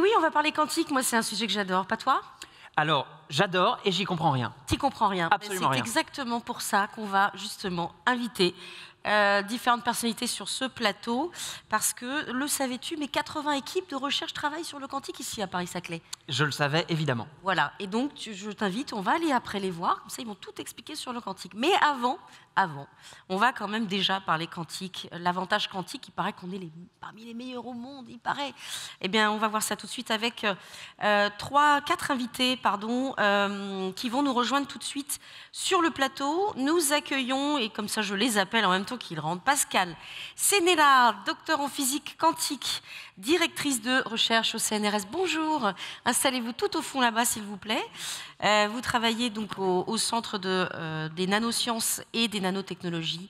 oui, on va parler quantique. Moi, c'est un sujet que j'adore. Pas toi? Alors, j'adore et j'y comprends rien. Tu comprends rien. Absolument rien. C'est exactement pour ça qu'on va justement inviter différentes personnalités sur ce plateau, parce que, le savais-tu, mais 80 équipes de recherche travaillent sur le quantique ici à Paris-Saclay. Je le savais, évidemment. Voilà, et donc je t'invite, on va aller après les voir, comme ça ils vont tout expliquer sur le quantique. Mais avant, on va quand même déjà parler quantique, l'avantage quantique, il paraît qu'on est parmi les meilleurs au monde, il paraît. Eh bien, on va voir ça tout de suite avec 4 invités, qui vont nous rejoindre tout de suite sur le plateau. Nous accueillons, et comme ça je les appelle en même temps qu'ils rentrent, Pascale Sénélard, docteur en physique quantique, directrice de recherche au CNRS. Bonjour, installez-vous tout au fond là-bas s'il vous plaît. Vous travaillez donc au centre des nanosciences et des nanotechnologies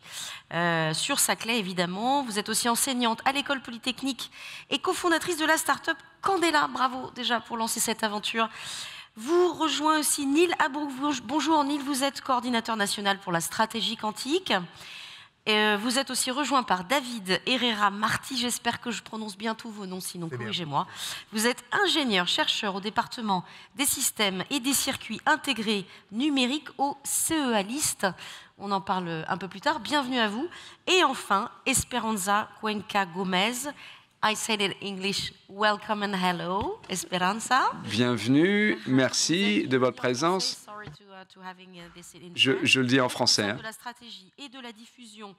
sur Saclay évidemment. Vous êtes aussi enseignante à l'école polytechnique et cofondatrice de la start-up Candela. Bravo déjà pour lancer cette aventure. Vous rejoint aussi Neil Abouk. Bonjour Neil, vous êtes coordinateur national pour la stratégie quantique. Vous êtes aussi rejoint par David Herrera Marty, j'espère que je prononce bien tous vos noms, sinon corrigez-moi. Vous êtes ingénieur, chercheur au département des systèmes et des circuits intégrés numériques au CEA List. On en parle un peu plus tard, bienvenue à vous. Et enfin, Esperanza Cuenca Gomez. I said it in English, welcome and hello, Esperanza. Bienvenue, merci de votre présence. Je le dis en français. De la stratégie et de la diffusion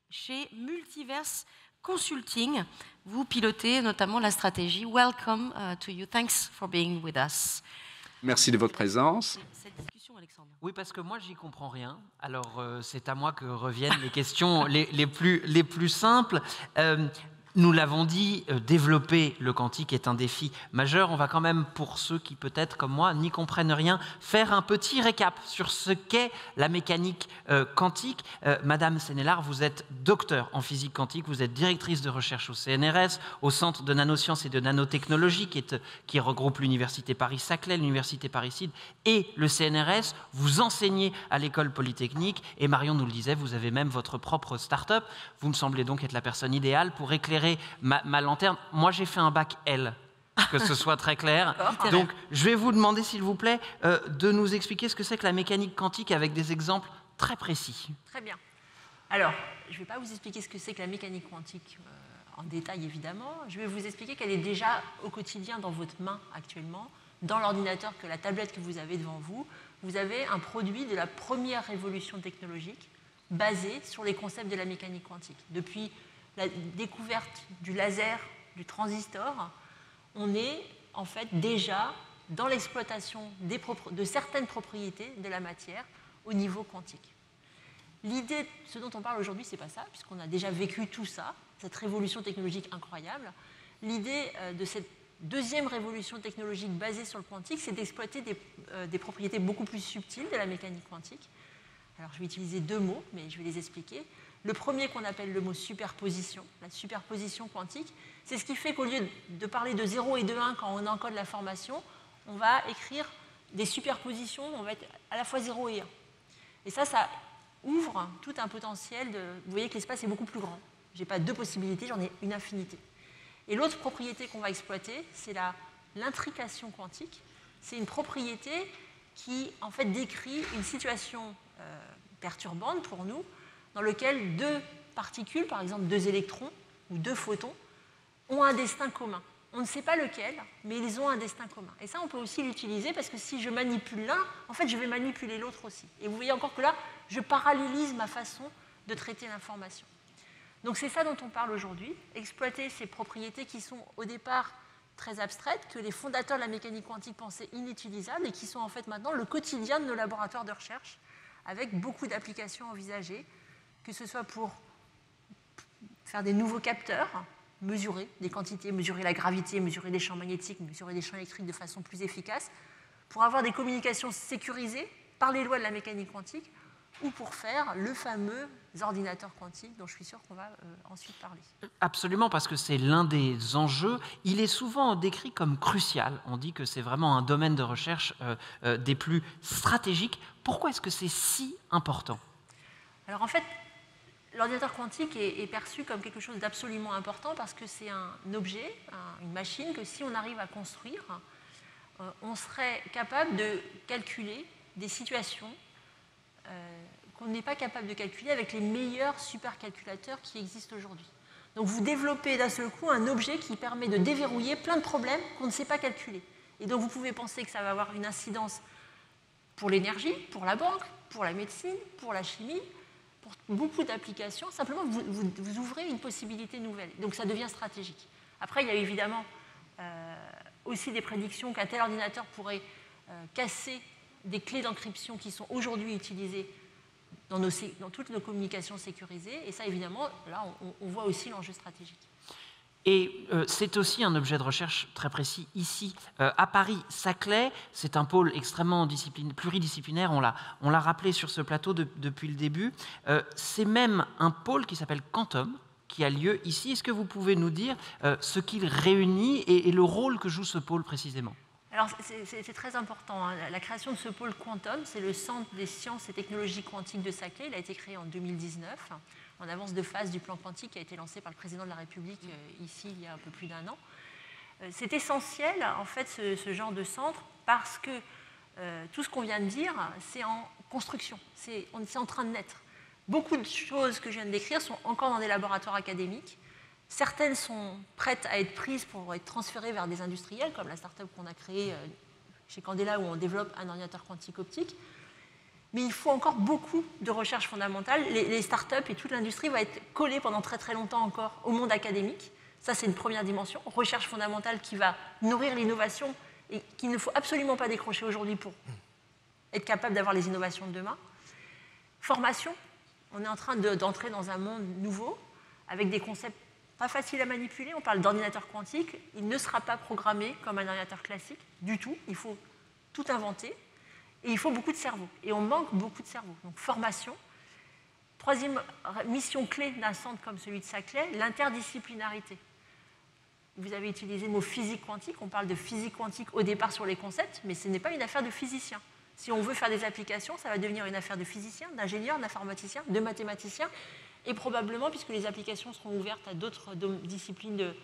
chez Multiverse Consulting. Vous pilotez notamment la stratégie. Welcome to you. Thanks for being with us. Merci de votre présence. Cette discussion, Alexandre. Oui, parce que moi, j'y comprends rien. Alors, c'est à moi que reviennent les questions les plus simples. Nous l'avons dit, développer le quantique est un défi majeur. On va quand même, pour ceux qui peut-être, comme moi, n'y comprennent rien, faire un petit récap sur ce qu'est la mécanique quantique. Madame Sénélard, vous êtes docteur en physique quantique, vous êtes directrice de recherche au CNRS, au Centre de nanosciences et de nanotechnologie, qui regroupe l'Université Paris-Saclay, l'Université Paris-Sud et le CNRS. Vous enseignez à l'école polytechnique et Marion nous le disait, vous avez même votre propre start-up. Vous me semblez donc être la personne idéale pour éclairer ma lanterne. Moi, j'ai fait un bac L, que ce soit très clair. Donc, je vais vous demander, s'il vous plaît, de nous expliquer ce que c'est que la mécanique quantique avec des exemples très précis. Très bien. Alors, je ne vais pas vous expliquer ce que c'est que la mécanique quantique en détail, évidemment. Je vais vous expliquer qu'elle est déjà au quotidien dans votre main actuellement, dans l'ordinateur, que la tablette que vous avez devant vous. Vous avez un produit de la première révolution technologique basé sur les concepts de la mécanique quantique. Depuis la découverte du laser, du transistor, on est en fait déjà dans l'exploitation de certaines propriétés de la matière au niveau quantique. L'idée, ce dont on parle aujourd'hui, ce n'est pas ça, puisqu'on a déjà vécu tout ça, cette révolution technologique incroyable. L'idée de cette deuxième révolution technologique basée sur le quantique, c'est d'exploiter des propriétés beaucoup plus subtiles de la mécanique quantique. Alors je vais utiliser 2 mots, mais je vais les expliquer. Le premier qu'on appelle le mot superposition, la superposition quantique, c'est ce qui fait qu'au lieu de parler de 0 et de 1 quand on encode l'information, on va écrire des superpositions, on va être à la fois 0 et 1. Et ça ouvre tout un potentiel vous voyez que l'espace est beaucoup plus grand. Je n'ai pas 2 possibilités, j'en ai une infinité. Et l'autre propriété qu'on va exploiter, c'est l'intrication quantique. C'est une propriété qui, en fait, décrit une situation perturbante pour nous, dans lequel 2 particules, par exemple 2 électrons ou 2 photons, ont un destin commun. On ne sait pas lequel, mais ils ont un destin commun. Et ça, on peut aussi l'utiliser parce que si je manipule l'un, en fait, je vais manipuler l'autre aussi. Et vous voyez encore que là, je parallélise ma façon de traiter l'information. Donc c'est ça dont on parle aujourd'hui, exploiter ces propriétés qui sont au départ très abstraites, que les fondateurs de la mécanique quantique pensaient inutilisables et qui sont en fait maintenant le quotidien de nos laboratoires de recherche, avec beaucoup d'applications envisagées, que ce soit pour faire des nouveaux capteurs, mesurer des quantités, mesurer la gravité, mesurer les champs magnétiques, mesurer des champs électriques de façon plus efficace, pour avoir des communications sécurisées par les lois de la mécanique quantique, ou pour faire le fameux ordinateur quantique dont je suis sûr qu'on va ensuite parler. Absolument, parce que c'est l'un des enjeux. Il est souvent décrit comme crucial. On dit que c'est vraiment un domaine de recherche des plus stratégiques. Pourquoi est-ce que c'est si important ? Alors en fait, l'ordinateur quantique est perçu comme quelque chose d'absolument important parce que c'est un objet, une machine que si on arrive à construire, on serait capable de calculer des situations qu'on n'est pas capable de calculer avec les meilleurs supercalculateurs qui existent aujourd'hui. Donc vous développez d'un seul coup un objet qui permet de déverrouiller plein de problèmes qu'on ne sait pas calculer. Et donc vous pouvez penser que ça va avoir une incidence pour l'énergie, pour la banque, pour la médecine, pour la chimie, pour beaucoup d'applications. Simplement, vous ouvrez une possibilité nouvelle. Donc ça devient stratégique. Après, il y a évidemment aussi des prédictions qu'un tel ordinateur pourrait casser des clés d'encryption qui sont aujourd'hui utilisées dans toutes nos communications sécurisées. Et ça, évidemment, là, on voit aussi l'enjeu stratégique. Et c'est aussi un objet de recherche très précis ici, à Paris. Saclay, c'est un pôle extrêmement pluridisciplinaire, on l'a rappelé sur ce plateau depuis le début. C'est même un pôle qui s'appelle Quantum, qui a lieu ici. Est-ce que vous pouvez nous dire ce qu'il réunit et le rôle que joue ce pôle précisément ? Alors, c'est très important. Hein. La création de ce pôle Quantum, c'est le Centre des sciences et technologies quantiques de Saclay. Il a été créé en 2019, en avance de phase du plan quantique qui a été lancé par le président de la République ici il y a un peu plus d'1 an. C'est essentiel, en fait, ce genre de centre, parce que tout ce qu'on vient de dire, c'est en construction, c'est en train de naître. Beaucoup de choses que je viens de décrire sont encore dans des laboratoires académiques. Certaines sont prêtes à être prises pour être transférées vers des industriels, comme la start-up qu'on a créée chez Candela, où on développe un ordinateur quantique optique. Mais il faut encore beaucoup de recherche fondamentale. Les start-up et toute l'industrie va être collée pendant très très longtemps encore au monde académique. Ça, c'est une première dimension. Recherche fondamentale qui va nourrir l'innovation et qu'il ne faut absolument pas décrocher aujourd'hui pour être capable d'avoir les innovations de demain. Formation. On est en train d'entrer dans un monde nouveau avec des concepts pas facile à manipuler, on parle d'ordinateur quantique, il ne sera pas programmé comme un ordinateur classique du tout, il faut tout inventer, et il faut beaucoup de cerveaux, et on manque beaucoup de cerveaux. Donc formation. Troisième mission clé d'un centre comme celui de Saclay, l'interdisciplinarité. Vous avez utilisé le mot physique quantique, on parle de physique quantique au départ sur les concepts, mais ce n'est pas une affaire de physicien. Si on veut faire des applications, ça va devenir une affaire de physicien, d'ingénieur, d'informaticien, de mathématicien, et probablement, puisque les applications seront ouvertes à d'autres disciplines,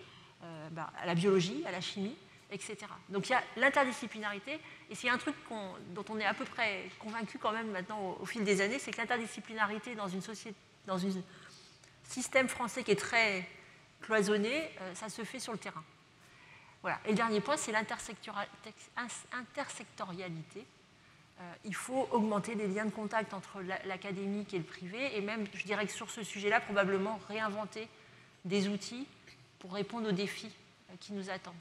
à la biologie, à la chimie, etc. Donc il y a l'interdisciplinarité, et c'est un truc dont on est à peu près convaincu quand même maintenant au fil des années, c'est que l'interdisciplinarité dans une société, dans un système français qui est très cloisonné, ça se fait sur le terrain. Voilà. Et le dernier point, c'est l'intersectorialité. Il faut augmenter les liens de contact entre l'académique et le privé, et même, je dirais que sur ce sujet-là, probablement réinventer des outils pour répondre aux défis qui nous attendent.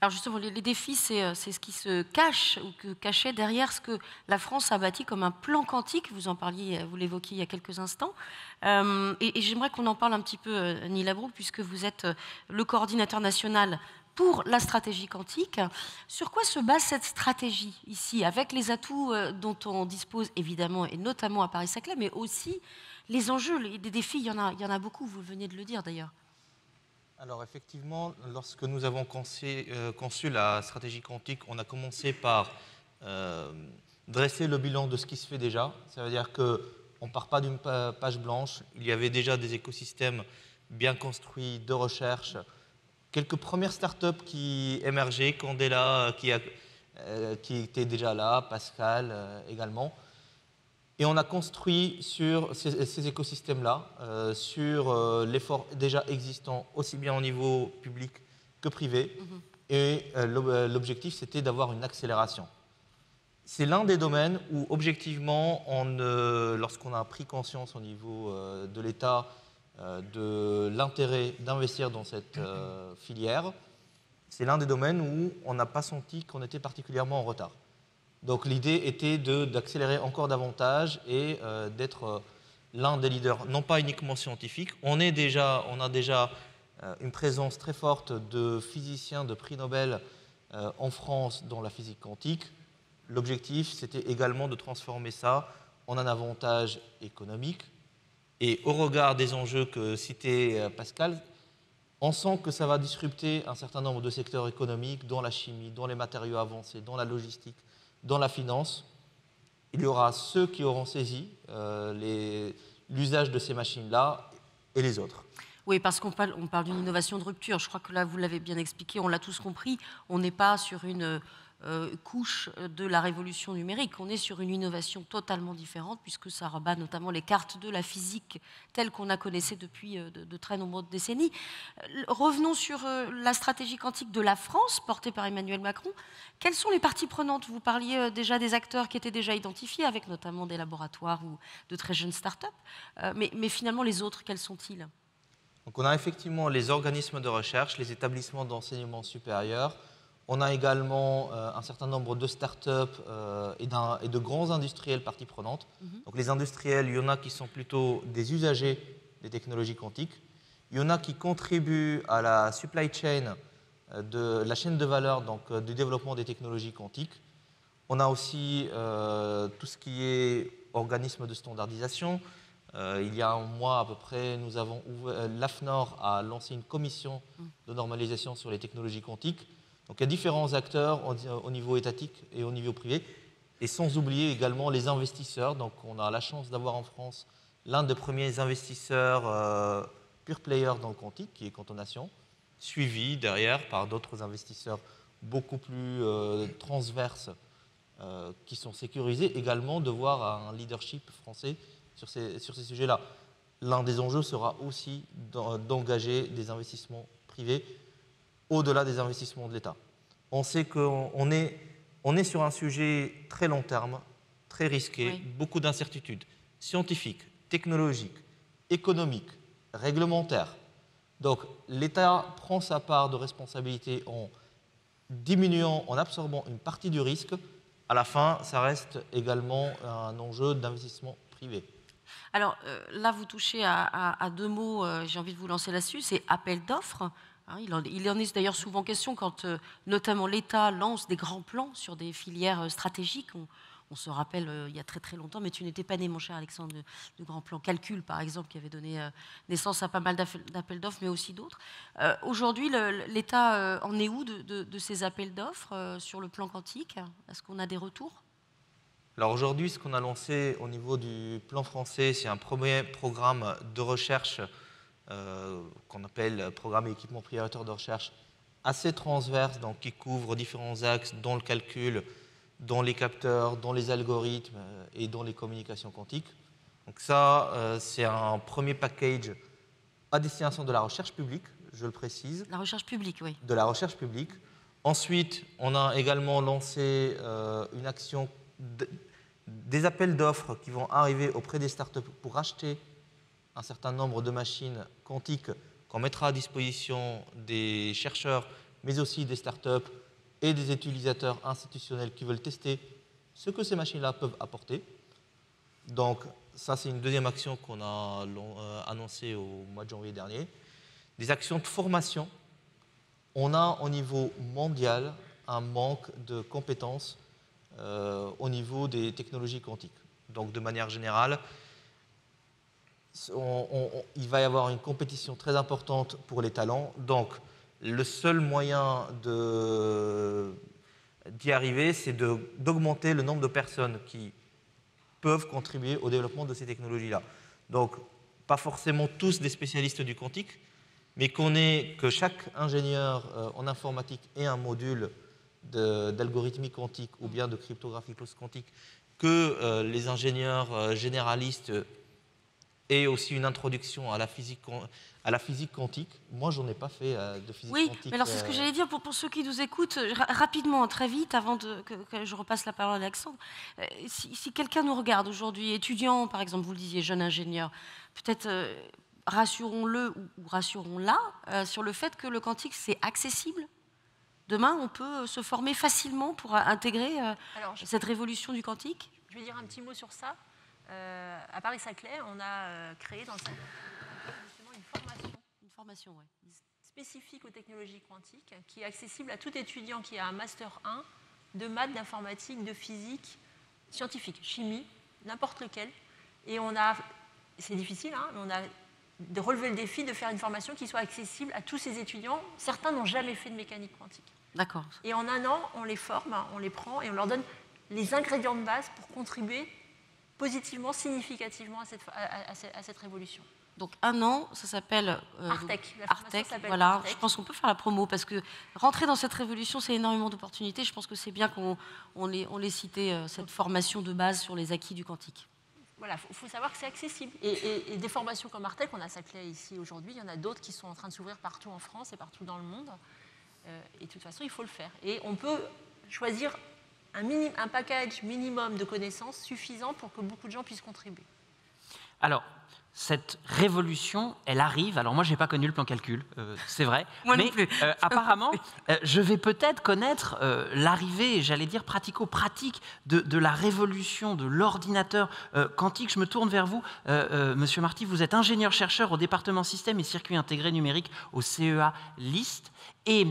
Alors justement, les défis, c'est ce qui se cache ou que cachait derrière ce que la France a bâti comme un plan quantique. Vous en parliez, vous l'évoquiez il y a quelques instants. Et j'aimerais qu'on en parle un petit peu, Annie Labrouck, puisque vous êtes le coordinateur national pour la stratégie quantique. Sur quoi se base cette stratégie ici, avec les atouts dont on dispose évidemment, et notamment à Paris-Saclay, mais aussi les enjeux, les défis, il y en a beaucoup, vous venez de le dire d'ailleurs. Alors effectivement, lorsque nous avons conçu la stratégie quantique, on a commencé par dresser le bilan de ce qui se fait déjà. Ça veut dire qu'on ne part pas d'une page blanche, il y avait déjà des écosystèmes bien construits de recherche, quelques premières startups qui émergeaient, Candela qui était déjà là, Pascal également. Et on a construit sur ces écosystèmes-là, sur l'effort déjà existant, aussi bien au niveau public que privé. Et l'objectif, c'était d'avoir une accélération. C'est l'un des domaines où, objectivement, lorsqu'on a pris conscience au niveau de l'État de l'intérêt d'investir dans cette filière, c'est l'un des domaines où on n'a pas senti qu'on était particulièrement en retard. Donc l'idée était d'accélérer encore davantage et d'être l'un des leaders, non pas uniquement scientifiques. On a déjà une présence très forte de physiciens de prix Nobel en France dans la physique quantique. L'objectif, c'était également de transformer ça en un avantage économique. Et au regard des enjeux que citait Pascal, on sent que ça va disrupter un certain nombre de secteurs économiques, dans la chimie, dans les matériaux avancés, dans la logistique, dans la finance. Il y aura ceux qui auront saisi l'usage de ces machines-là et les autres. Oui, parce qu'on parle d'une innovation de rupture. Je crois que là, vous l'avez bien expliqué, on l'a tous compris. On n'est pas sur une couche de la révolution numérique. On est sur une innovation totalement différente, puisque ça rebat notamment les cartes de la physique telle qu'on la connaissait depuis de très nombreuses décennies. Revenons sur la stratégie quantique de la France, portée par Emmanuel Macron. Quelles sont les parties prenantes? Vous parliez déjà des acteurs qui étaient déjà identifiés, avec notamment des laboratoires ou de très jeunes start-up. Mais finalement, les autres, quels sont-ils? Donc on a effectivement les organismes de recherche, les établissements d'enseignement supérieur. On a également un certain nombre de start-up et de grands industriels parties prenantes. Donc les industriels, il y en a qui sont plutôt des usagers des technologies quantiques. Il y en a qui contribuent à la supply chain de la chaîne de valeur, donc du développement des technologies quantiques. On a aussi tout ce qui est organisme de standardisation. Il y a un mois à peu près, l'AFNOR a lancé une commission de normalisation sur les technologies quantiques. Donc il y a différents acteurs au niveau étatique et au niveau privé, et sans oublier également les investisseurs. Donc on a la chance d'avoir en France l'un des premiers investisseurs pure player dans le quantique, qui est Cantonation, suivi derrière par d'autres investisseurs beaucoup plus transverses qui sont sécurisés, également de voir un leadership français sur ces sujets-là. L'un des enjeux sera aussi d'engager des investissements privés au-delà des investissements de l'État. On sait qu'on est sur un sujet très long terme, très risqué, oui. Beaucoup d'incertitudes scientifiques, technologiques, économiques, réglementaires. Donc l'État prend sa part de responsabilité en diminuant, en absorbant une partie du risque. À la fin, ça reste également un enjeu d'investissement privé. Alors là, vous touchez à deux mots, j'ai envie de vous lancer là-dessus, c'est appel d'offres. Hein, il en est d'ailleurs souvent question quand notamment l'État lance des grands plans sur des filières stratégiques. On se rappelle il y a très très longtemps, mais tu n'étais pas né, mon cher Alexandre, de grands plans Calcul, par exemple, qui avait donné naissance à pas mal d'appels d'offres, mais aussi d'autres. Aujourd'hui, l'État en est où de ces appels d'offres sur le plan quantique? Est-ce qu'on a des retours? Alors aujourd'hui, ce qu'on a lancé au niveau du plan français, c'est un premier programme de recherche qu'on appelle programme et équipement prioritaire de recherche, assez transverse, donc qui couvre différents axes, dont le calcul, dans les capteurs, dans les algorithmes et dans les communications quantiques. Donc ça, c'est un premier package à destination de la recherche publique, je le précise. La recherche publique, oui. De la recherche publique. Ensuite, on a également lancé une action des appels d'offres qui vont arriver auprès des startups pour acheter un certain nombre de machines quantiques qu'on mettra à disposition des chercheurs, mais aussi des startups et des utilisateurs institutionnels qui veulent tester ce que ces machines-là peuvent apporter. Donc ça, c'est une deuxième action qu'on a annoncée au mois de janvier dernier. Des actions de formation. On a au niveau mondial un manque de compétences au niveau des technologies quantiques. Donc de manière générale, il va y avoir une compétition très importante pour les talents. Donc le seul moyen d'y arriver, c'est d'augmenter le nombre de personnes qui peuvent contribuer au développement de ces technologies-là. Donc, pas forcément tous des spécialistes du quantique, mais que chaque ingénieur en informatique ait un module d'algorithmie quantique ou bien de cryptographie post-quantique, que les ingénieurs généralistes aient aussi une introduction à la physique quantique. Moi, j'en ai pas fait de physique quantique. Oui, mais alors c'est ce que j'allais dire pour ceux qui nous écoutent, rapidement, très vite, avant que je repasse la parole à Alexandre. Si quelqu'un nous regarde aujourd'hui, étudiant, par exemple, vous le disiez, jeune ingénieur, peut-être rassurons-le ou rassurons-la sur le fait que le quantique, c'est accessible. Demain, on peut se former facilement pour intégrer cette révolution du quantique. Je vais dire un petit mot sur ça. À Paris-Saclay, on a créé dans le centre une formation spécifique aux technologies quantiques qui est accessible à tout étudiant qui a un Master 1 de maths, d'informatique, de physique, scientifique, chimie, n'importe lequel. Et c'est difficile, hein, mais on a de relever le défi de faire une formation qui soit accessible à tous ces étudiants. Certains n'ont jamais fait de mécanique quantique. D'accord. Et en un an, on les forme, on les prend et on leur donne les ingrédients de base pour contribuer positivement, significativement à cette révolution. Donc 1 an, ça s'appelle Artec. La formation Artec. s'appelle Voilà, Artec. je pense qu'on peut faire la promo parce que rentrer dans cette révolution, c'est énormément d'opportunités. Je pense que c'est bien qu'on les citait, cette formation de base sur les acquis du quantique. Voilà, il faut savoir que c'est accessible. Et des formations comme Artec, on a Saclay ici aujourd'hui, il y en a d'autres qui sont en train de s'ouvrir partout en France et partout dans le monde. Et de toute façon, il faut le faire. Et on peut choisir un package minimum de connaissances suffisant pour que beaucoup de gens puissent contribuer. Alors, cette révolution, elle arrive. Alors moi, je n'ai pas connu le plan calcul, c'est vrai. Moi non mais plus. apparemment, je vais peut-être connaître l'arrivée, j'allais dire pratico-pratique, de la révolution de l'ordinateur quantique. Je me tourne vers vous, Monsieur Marty. Vous êtes ingénieur-chercheur au département système et circuits intégrés numériques au CEA LIST. Et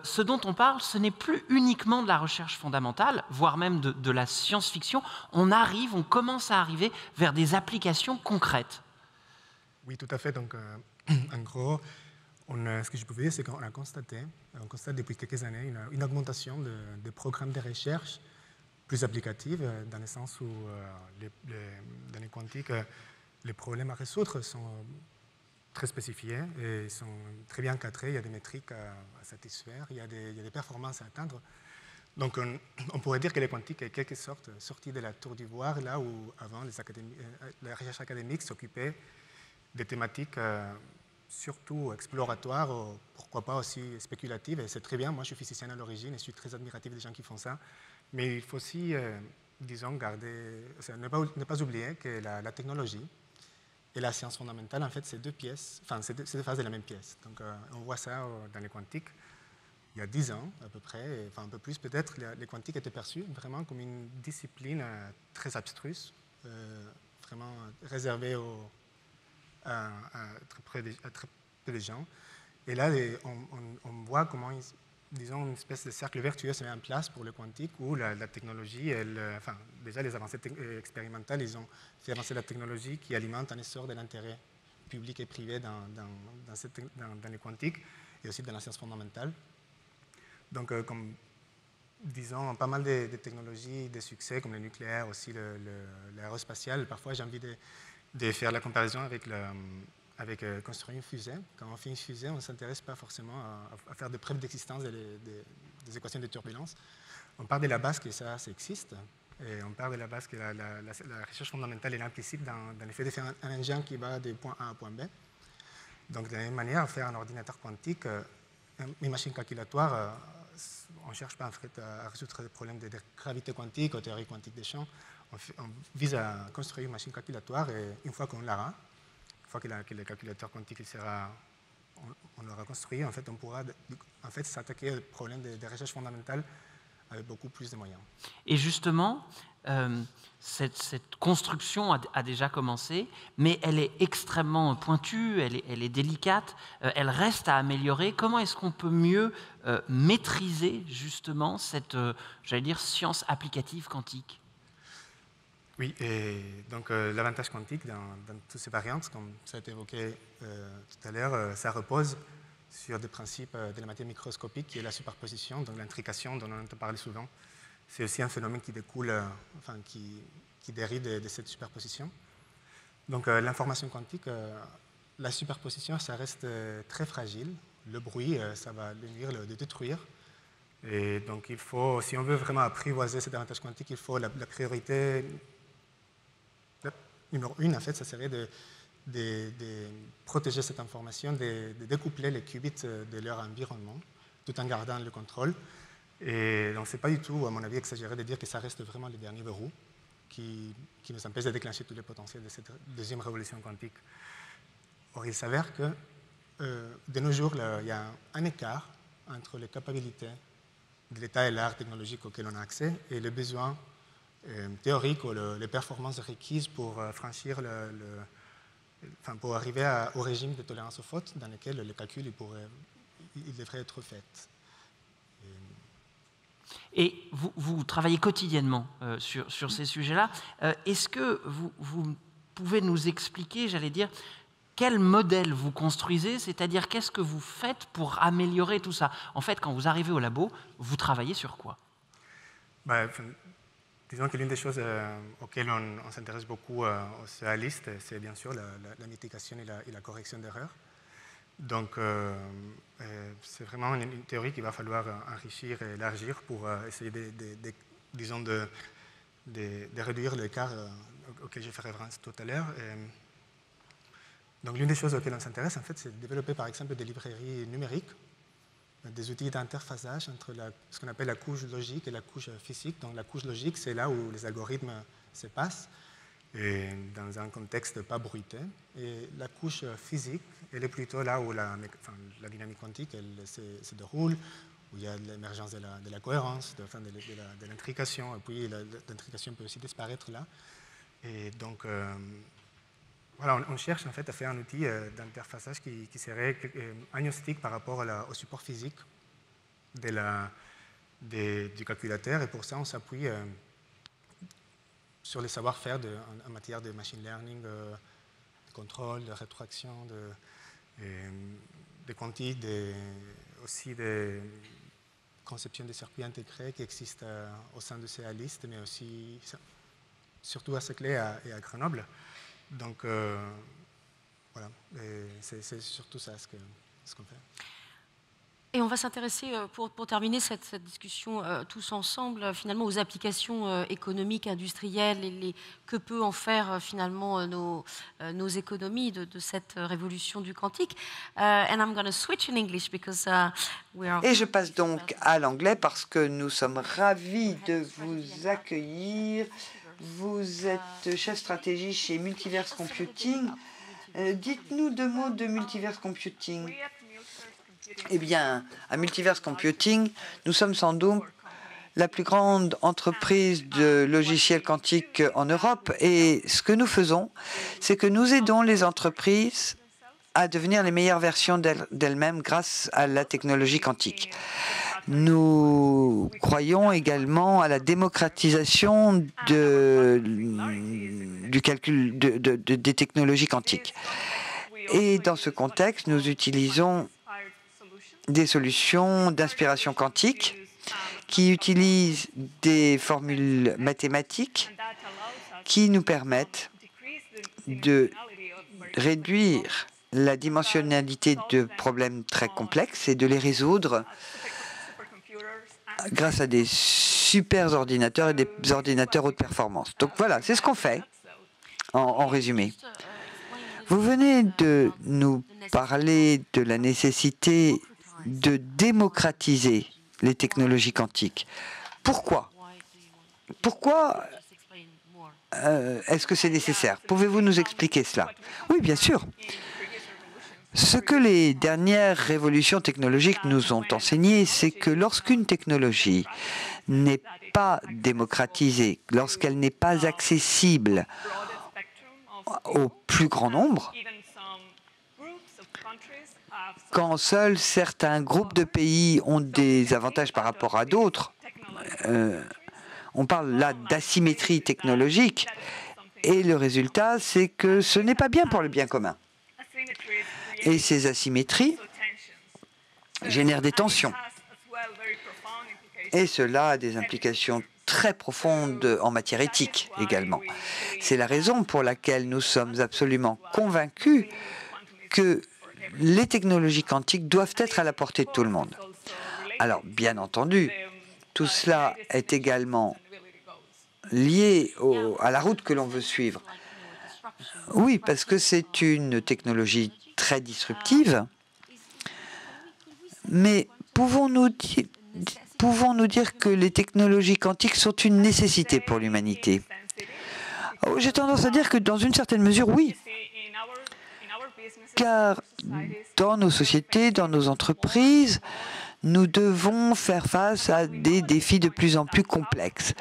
ce dont on parle, ce n'est plus uniquement de la recherche fondamentale, voire même de la science-fiction. On commence à arriver vers des applications concrètes. Oui, tout à fait. Donc, en gros, ce que je peux vous dire, c'est qu'on constate depuis quelques années une augmentation des programmes de recherche plus applicatifs, dans le sens où dans les quantiques, les problèmes à résoudre sont très spécifiés et sont très bien cadrés. Il y a des métriques à satisfaire, il y a des performances à atteindre. Donc, on pourrait dire que les quantiques est quelque sorte sorti de la tour d'ivoire, là où avant la recherche académique s'occupait des thématiques surtout exploratoires, pourquoi pas aussi spéculatives, et c'est très bien. Moi, je suis physicien à l'origine et je suis très admiratif des gens qui font ça. Mais il faut aussi, disons, ne pas oublier que la technologie et la science fondamentale, en fait, c'est deux faces de la même pièce. Donc, on voit ça dans les quantiques. Il y a 10 ans, à peu près, enfin un peu plus peut-être, les quantiques étaient perçus vraiment comme une discipline très abstruse, vraiment réservée à très peu de gens. Et là, on voit comment, disons, une espèce de cercle vertueux se met en place pour le quantique, où la technologie, déjà les avancées expérimentales, ils ont fait avancer la technologie qui alimente un essor de l'intérêt public et privé dans les quantiques et aussi dans la science fondamentale. Donc, comme disons, pas mal de technologies de succès, comme le nucléaire, aussi l'aérospatial. Parfois, j'ai envie de faire la comparaison avec construire une fusée. Quand on fait une fusée, on ne s'intéresse pas forcément à faire des preuves d'existence des équations de turbulence. On part de la base que ça existe, et on part de la base que la recherche fondamentale est implicite dans le fait de faire un engin qui va de point A à point B. Donc, de la même manière, faire un ordinateur quantique, une machine calculatoire, on ne cherche pas en fait, à résoudre des problèmes de gravité quantique ou théorie quantique des champs. On vise à construire une machine calculatoire, et une fois qu'on l'aura, une fois que le calculateur quantique on l'aura construit, en fait, on pourra s'attaquer aux problèmes de recherche fondamentale avec beaucoup plus de moyens. Et justement, cette construction a déjà commencé, mais elle est extrêmement pointue, elle est délicate, elle reste à améliorer. Comment est-ce qu'on peut mieux maîtriser justement cette, j'allais dire, science applicative quantique ? Oui, et donc l'avantage quantique dans toutes ces variantes, comme ça a été évoqué tout à l'heure, ça repose sur des principes de la matière microscopique, qui est la superposition, donc l'intrication dont on entend parler souvent. C'est aussi un phénomène qui découle, qui dérive de cette superposition. Donc l'information quantique, la superposition, ça reste très fragile. Le bruit, ça va le nuire, le détruire. Et donc il faut, si on veut vraiment apprivoiser cet avantage quantique, il faut la priorité numéro 1, en fait, ça serait de protéger cette information, de découpler les qubits de leur environnement, tout en gardant le contrôle. Et donc, ce n'est pas du tout, à mon avis, exagéré de dire que ça reste vraiment le dernier verrou qui nous empêche de déclencher tous les potentiels de cette deuxième révolution quantique. Or, il s'avère que, de nos jours, il y a un écart entre les capacités de l'état et l'art technologique auquel on a accès et les besoins théoriques ou les performances requises pour franchir pour arriver au régime de tolérance aux fautes dans lequel les calculs il devrait être fait. Et vous travaillez quotidiennement sur ces sujets-là. Est-ce que vous pouvez nous expliquer, j'allais dire, quel modèle vous construisez, c'est-à-dire qu'est-ce que vous faites pour améliorer tout ça? En fait, quand vous arrivez au labo, vous travaillez sur quoi? Disons que l'une des choses auxquelles on s'intéresse beaucoup aux CA-listes, c'est bien sûr la mitigation et la correction d'erreurs. Donc, c'est vraiment une théorie qu'il va falloir enrichir et élargir pour essayer disons de réduire l'écart auquel j'ai fait référence tout à l'heure. Donc, l'une des choses auxquelles on s'intéresse, en fait, c'est de développer, par exemple, des librairies numériques, des outils d'interfaçage entre ce qu'on appelle la couche logique et la couche physique. Donc, la couche logique, c'est là où les algorithmes se passent, et dans un contexte pas bruité. Et la couche physique, elle est plutôt là où la dynamique quantique elle se déroule, où il y a l'émergence de la cohérence, de l'intrication, et puis l'intrication peut aussi disparaître là. Et donc, voilà, on cherche en fait à faire un outil d'interfaçage qui serait agnostique par rapport au support physique du calculateur, et pour ça on s'appuie sur les savoir-faire en matière de machine learning, de contrôle, de rétroaction, de quantique, aussi de conception des circuits intégrés qui existent au sein de CA-list, mais aussi surtout à Saclay et à Grenoble. Donc, voilà, c'est surtout ça ce qu'on fait. Et on va s'intéresser, pour terminer cette discussion tous ensemble, finalement aux applications économiques, industrielles, et que peut en faire finalement nos économies de cette révolution du quantique. And I'm going to switch in English because Et je passe donc à l'anglais parce que nous sommes ravis de vous accueillir. Vous êtes chef stratégie chez Multiverse Computing. Dites-nous 2 mots de Multiverse Computing. Eh bien, à Multiverse Computing, nous sommes sans doute la plus grande entreprise de logiciels quantiques en Europe. Et ce que nous faisons, c'est que nous aidons les entreprises à devenir les meilleures versions d'elles-mêmes grâce à la technologie quantique. Nous croyons également à la démocratisation du calcul des technologies quantiques. Et dans ce contexte, nous utilisons des solutions d'inspiration quantique qui utilisent des formules mathématiques qui nous permettent de réduire la dimensionnalité de problèmes très complexes et de les résoudre grâce à des super ordinateurs et des ordinateurs haute performance. Donc voilà, c'est ce qu'on fait en résumé. Vous venez de nous parler de la nécessité de démocratiser les technologies quantiques. Pourquoi est-ce que c'est nécessaire? Pouvez-vous nous expliquer cela? Oui, bien sûr. Ce que les dernières révolutions technologiques nous ont enseigné, c'est que lorsqu'une technologie n'est pas démocratisée, lorsqu'elle n'est pas accessible au plus grand nombre, quand seuls certains groupes de pays ont des avantages par rapport à d'autres, on parle là d'asymétrie technologique, et le résultat, c'est que ce n'est pas bien pour le bien commun. Et ces asymétries génèrent des tensions. Et cela a des implications très profondes en matière éthique également. C'est la raison pour laquelle nous sommes absolument convaincus que les technologies quantiques doivent être à la portée de tout le monde. Alors, bien entendu, tout cela est également lié à la route que l'on veut suivre. Oui, parce que c'est une technologie très disruptive, mais pouvons-nous dire que les technologies quantiques sont une nécessité pour l'humanité? J'ai tendance à dire que dans une certaine mesure, oui. Car dans nos sociétés, dans nos entreprises, nous devons faire face à des défis de plus en plus complexes.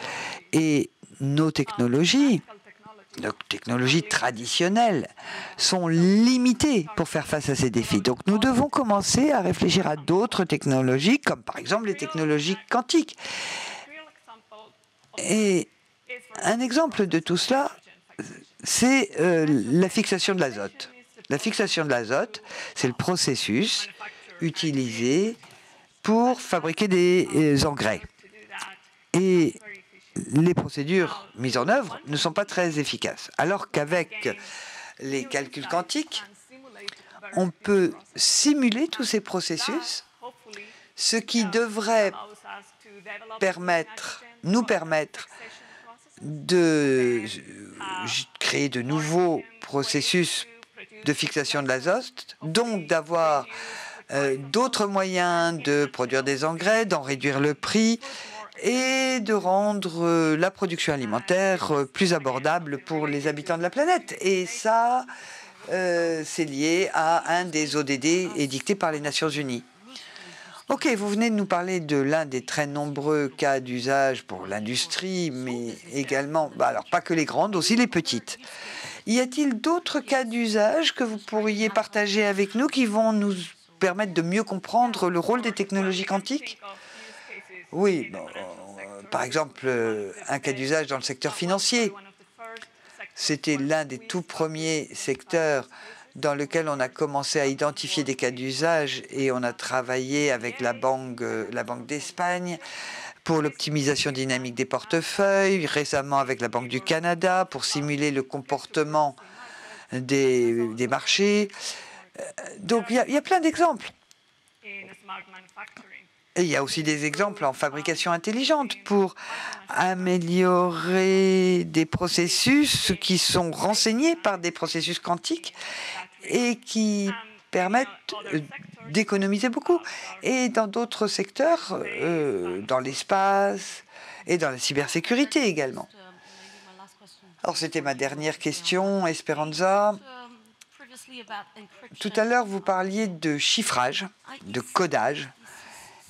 Et nos technologies traditionnelles sont limitées pour faire face à ces défis. Donc nous devons commencer à réfléchir à d'autres technologies, comme par exemple les technologies quantiques. Et un exemple de tout cela, c'est la fixation de l'azote. La fixation de l'azote, c'est le processus utilisé pour fabriquer des engrais. Et les procédures mises en œuvre ne sont pas très efficaces. Alors qu'avec les calculs quantiques, on peut simuler tous ces processus, ce qui devrait nous permettre de créer de nouveaux processus de fixation de l'azote, donc d'avoir d'autres moyens de produire des engrais, d'en réduire le prix et de rendre la production alimentaire plus abordable pour les habitants de la planète. Et ça, c'est lié à un des ODD édictés par les Nations Unies. Ok, vous venez de nous parler de l'un des très nombreux cas d'usage pour l'industrie, mais également, alors pas que les grandes, aussi les petites. Y a-t-il d'autres cas d'usage que vous pourriez partager avec nous qui vont nous permettre de mieux comprendre le rôle des technologies quantiques? Oui, par exemple, un cas d'usage dans le secteur financier. C'était l'un des tout premiers secteurs dans lequel on a commencé à identifier des cas d'usage et on a travaillé avec la Banque d'Espagne pour l'optimisation dynamique des portefeuilles, récemment avec la Banque du Canada pour simuler le comportement des marchés. Donc il y a plein d'exemples. Et il y a aussi des exemples en fabrication intelligente pour améliorer des processus qui sont renseignés par des processus quantiques et qui permettent d'économiser beaucoup. Et dans d'autres secteurs, dans l'espace et dans la cybersécurité également. Alors, c'était ma dernière question, Esperanza. Tout à l'heure, vous parliez de chiffrage, de codage.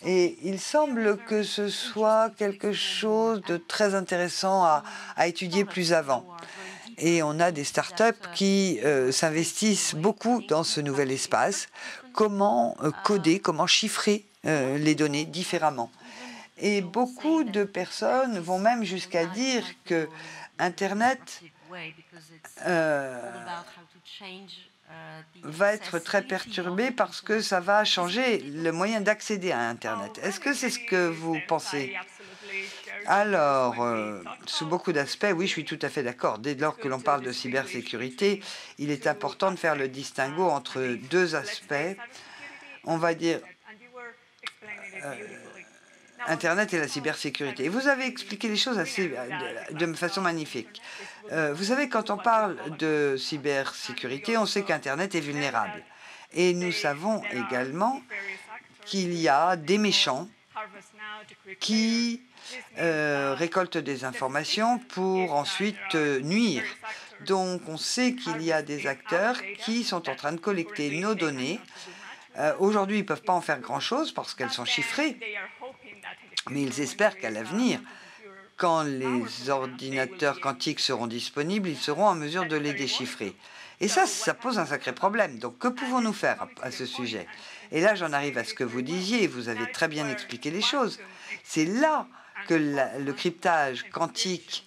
Et il semble que ce soit quelque chose de très intéressant à étudier plus avant. Et on a des startups qui s'investissent beaucoup dans ce nouvel espace. Comment coder, comment chiffrer les données différemment. Et beaucoup de personnes vont même jusqu'à dire que Internet va être très perturbé parce que ça va changer le moyen d'accéder à Internet. Est-ce que c'est ce que vous pensez? Alors, sous beaucoup d'aspects, oui, je suis tout à fait d'accord. Dès lors que l'on parle de cybersécurité, il est important de faire le distinguo entre deux aspects. On va dire Internet et la cybersécurité. Et vous avez expliqué les choses de façon magnifique. Vous savez, quand on parle de cybersécurité, on sait qu'Internet est vulnérable. Et nous savons également qu'il y a des méchants qui récoltent des informations pour ensuite nuire. Donc, on sait qu'il y a des acteurs qui sont en train de collecter nos données. Aujourd'hui, ils ne peuvent pas en faire grand-chose parce qu'elles sont chiffrées. Mais ils espèrent qu'à l'avenir, quand les ordinateurs quantiques seront disponibles, ils seront en mesure de les déchiffrer. Et ça pose un sacré problème. Donc, que pouvons-nous faire à ce sujet? Et là, j'en arrive à ce que vous disiez, vous avez très bien expliqué les choses. C'est là que le cryptage quantique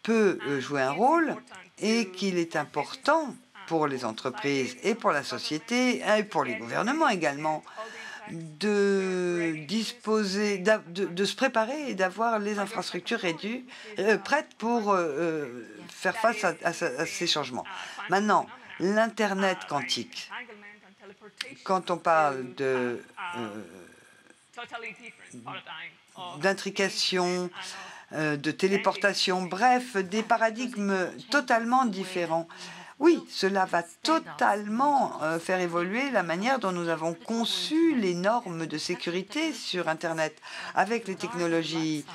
peut jouer un rôle et qu'il est important pour les entreprises et pour la société et pour les gouvernements également de disposer, de se préparer et d'avoir les infrastructures prêtes pour faire face à ces changements. Maintenant, l'Internet quantique, quand on parle d'intrication, de téléportation, bref, des paradigmes totalement différents. Oui, cela va totalement faire évoluer la manière dont nous avons conçu les normes de sécurité sur Internet. Avec les technologies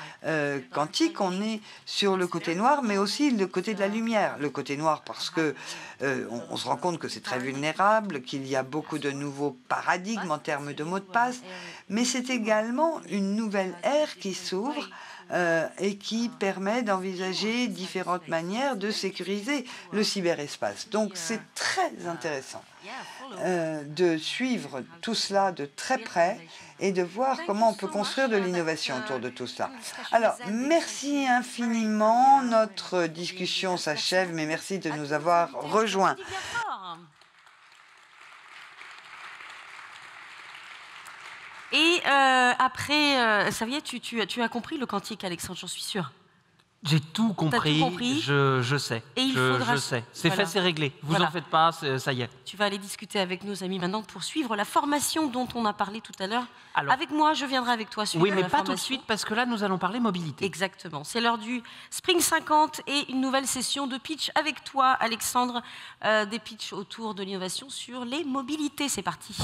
quantiques, on est sur le côté noir, mais aussi le côté de la lumière. Le côté noir parce que on se rend compte que c'est très vulnérable, qu'il y a beaucoup de nouveaux paradigmes en termes de mots de passe, mais c'est également une nouvelle ère qui s'ouvre et qui permet d'envisager différentes manières de sécuriser le cyberespace. Donc c'est très intéressant de suivre tout cela de très près et de voir comment on peut construire de l'innovation autour de tout cela. Alors, merci infiniment. Notre discussion s'achève, mais merci de nous avoir rejoints. Et ça y est, tu as compris le quantique, Alexandre, j'en suis sûre. J'ai tout compris, tout compris. Je sais. Et il faudra... Je sais. C'est Voilà. fait, c'est réglé. Vous Voilà. en faites pas, ça y est. Tu vas aller discuter avec nos amis maintenant pour suivre la formation dont on a parlé tout à l'heure. Alors- Avec moi, je viendrai avec toi suivre Oui, mais la pas tout de formation. suite, parce que là, nous allons parler mobilité. Exactement. C'est l'heure du Spring 50 et une nouvelle session de pitch avec toi, Alexandre. Des pitchs autour de l'innovation sur les mobilités. C'est parti.